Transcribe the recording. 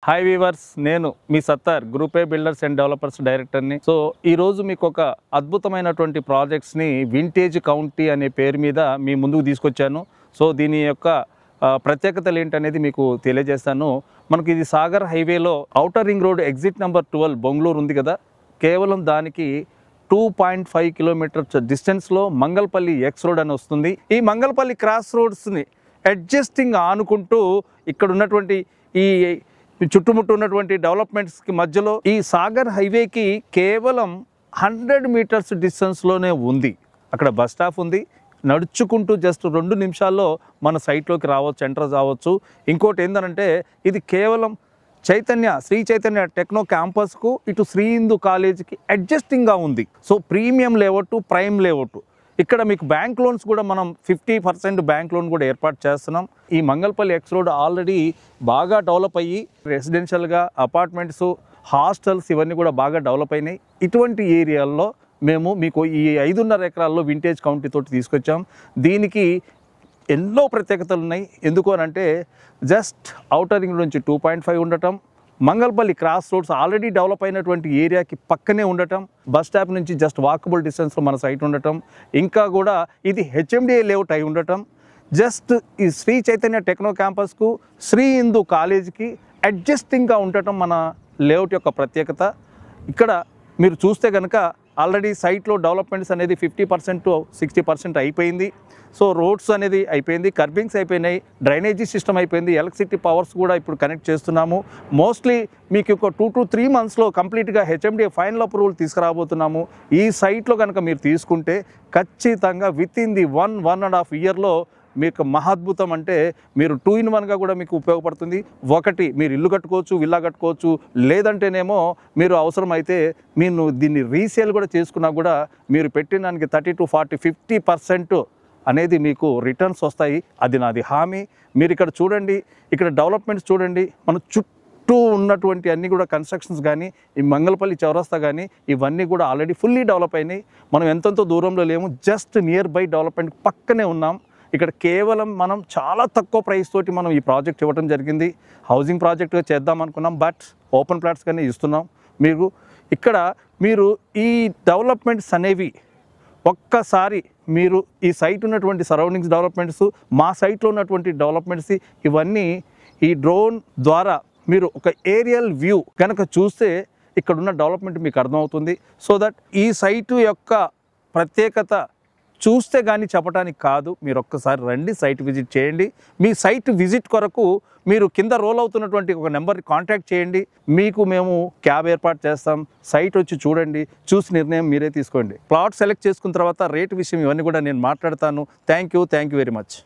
Hi viewers, నేను మీ Sattar group a builders and developers డైరెక్టర్ని. సో ఈరోజు మీకు ఒక అద్భుతమైనటువంటి ప్రాజెక్ట్స్ని వింటేజ్ కౌంటీ అనే పేరు మీద మీ ముందుకు తీసుకొచ్చాను. సో దీని యొక్క ప్రత్యేకతలు ఏంటనేది మీకు తెలియజేస్తాను. మనకి ఇది సాగర్ హైవేలో outer ring road exit number 12 Bengaluru ఉంది కదా, కేవలం దానికి 2.5 కిలోమీటర్స్ డిస్టెన్స్లో మంగళపల్లి ఎక్స్ రోడ్ అని వస్తుంది. ఈ మంగళపల్లి క్రాస్ రోడ్స్ని అడ్జస్టింగ్ ఆనుకుంటూ ఇక్కడ ఉన్నటువంటి ఈ చుట్టుముట్టు ఉన్నటువంటి డెవలప్మెంట్స్కి మధ్యలో ఈ సాగర్ హైవేకి కేవలం 100 మీటర్స్ డిస్టెన్స్లోనే ఉంది. అక్కడ బస్ స్టాప్ ఉంది. నడుచుకుంటూ జస్ట్ 2 నిమిషాల్లో మన సైట్లోకి రావచ్చు, ఎంటర్ కావచ్చు. ఇంకోటి ఏంటంటే ఇది కేవలం శ్రీ చైతన్య టెక్నో క్యాంపస్కు ఇటు శ్రీ హిందూ కాలేజీకి అడ్జస్టింగ్గా ఉంది. So premium layout, prime layout. ఇక్కడ మీకు బ్యాంక్ లోన్స్ కూడా మనం 50% బ్యాంక్ లోన్ కూడా ఏర్పాటు చేస్తున్నాం. ఈ మంగళపల్లి ఎక్స్ రోడ్ ఆల్రెడీ బాగా డెవలప్ అయ్యి రెసిడెన్షియల్గా అపార్ట్మెంట్స్, హాస్టల్స్ ఇవన్నీ కూడా బాగా డెవలప్ అయినాయి. ఇటువంటి ఏరియాల్లో మేము మీకు ఈ 5.5 ఎకరాల్లో వింటేజ్ కౌంటీ తోటి తీసుకొచ్చాం. దీనికి ఎన్నో ప్రత్యేకతలు ఉన్నాయి. ఎందుకు అని అంటే జస్ట్ ఔటర్ రింగ్ నుంచి 2.5 ఉండటం, Mangalpalli cross roads already develop అయినటువంటి ఏరియాకి పక్కనే ఉండటం, బస్ స్టాప్ నుంచి జస్ట్ వాకబుల్ డిస్టెన్స్లో మన సైట్ ఉండటం, ఇంకా కూడా ఇది హెచ్ఎండిఏ లేఅవుట్ అయి ఉండటం, జస్ట్ ఈ శ్రీ చైతన్య టెక్నో క్యాంపస్కు శ్రీ హిందూ కాలేజీకి అడ్జస్టింగ్గా ఉండటం మన లేఅవుట్ యొక్క ప్రత్యేకత. ఇక్కడ మీరు చూస్తే కనుక ఆల్రెడీ సైట్లో డెవలప్మెంట్స్ అనేది 50% to 60% అయిపోయింది. సో రోడ్స్ అనేది అయిపోయింది, కర్బింగ్స్ అయిపోయినాయి, డ్రైనేజీ సిస్టమ్ అయిపోయింది, ఎలక్ట్రిసిటీ పవర్స్ కూడా ఇప్పుడు కనెక్ట్ చేస్తున్నాము. మోస్ట్లీ మీకు ఒక 2 to 3 మంత్స్లో కంప్లీట్గా హెచ్ఎండిఏ ఫైనల్ అప్రూవల్ తీసుకురాబోతున్నాము. ఈ సైట్లో కనుక మీరు తీసుకుంటే ఖచ్చితంగా విత్ ఇన్ ది 1.5 ఇయర్లో మీకు మహాద్భుతం. అంటే మీరు 2-in-1గా కూడా మీకు ఉపయోగపడుతుంది. ఒకటి, మీరు ఇల్లు కట్టుకోవచ్చు, విల్లా కట్టుకోవచ్చు, లేదంటేనేమో మీరు అవసరమైతే మీరు దీన్ని రీసేల్ కూడా చేసుకున్నా కూడా మీరు పెట్టిన దానికి 30 to 40, 50% అనేది మీకు రిటర్న్స్ వస్తాయి. అది నాది హామీ. మీరు ఇక్కడ చూడండి, ఇక్కడ డెవలప్మెంట్స్ చూడండి. మన చుట్టూ ఉన్నటువంటి అన్నీ కూడా కన్స్ట్రక్షన్స్ కానీ, ఈ మంగళపల్లి చౌరస్తా కానీ ఇవన్నీ కూడా ఆల్రెడీ ఫుల్లీ డెవలప్ అయినాయి. మనం ఎంతెంతో దూరంలో లేము, జస్ట్ నియర్ బై డెవలప్మెంట్ పక్కనే ఉన్నాం. ఇక్కడ కేవలం మనం చాలా తక్కువ ప్రైస్ తోటి మనం ఈ ప్రాజెక్ట్ ఇవ్వడం జరిగింది. హౌసింగ్ ప్రాజెక్ట్గా చేద్దాం అనుకున్నాం, బట్ ఓపెన్ ప్లాట్స్ కానీ ఇస్తున్నాం. మీరు ఈ డెవలప్మెంట్స్ అనేవి ఒక్కసారి మీరు ఈ సైట్ ఉన్నటువంటి సరౌండింగ్స్ డెవలప్మెంట్స్, మా సైట్లో ఉన్నటువంటి డెవలప్మెంట్స్ ఇవన్నీ ఈ డ్రోన్ ద్వారా మీరు ఒక ఏరియల్ వ్యూ కనుక చూస్తే ఇక్కడున్న డెవలప్మెంట్ మీకు అర్థమవుతుంది. సో దట్ ఈ సైటు యొక్క ప్రత్యేకత చూస్తే కానీ చెప్పడానికి కాదు, మీరు ఒక్కసారి రండి, సైట్ విజిట్ చేయండి. మీ సైట్ విజిట్ కొరకు మీరు కింద రోల్ అవుతున్నటువంటి ఒక నెంబర్ని కాంటాక్ట్ చేయండి. మీకు మేము క్యాబ్ ఏర్పాటు చేస్తాం. సైట్ వచ్చి చూడండి, చూసి నిర్ణయం మీరే తీసుకోండి. ప్లాట్ సెలెక్ట్ చేసుకున్న తర్వాత రేట్ విషయం ఇవన్నీ కూడా నేను మాట్లాడతాను. Thank you very much.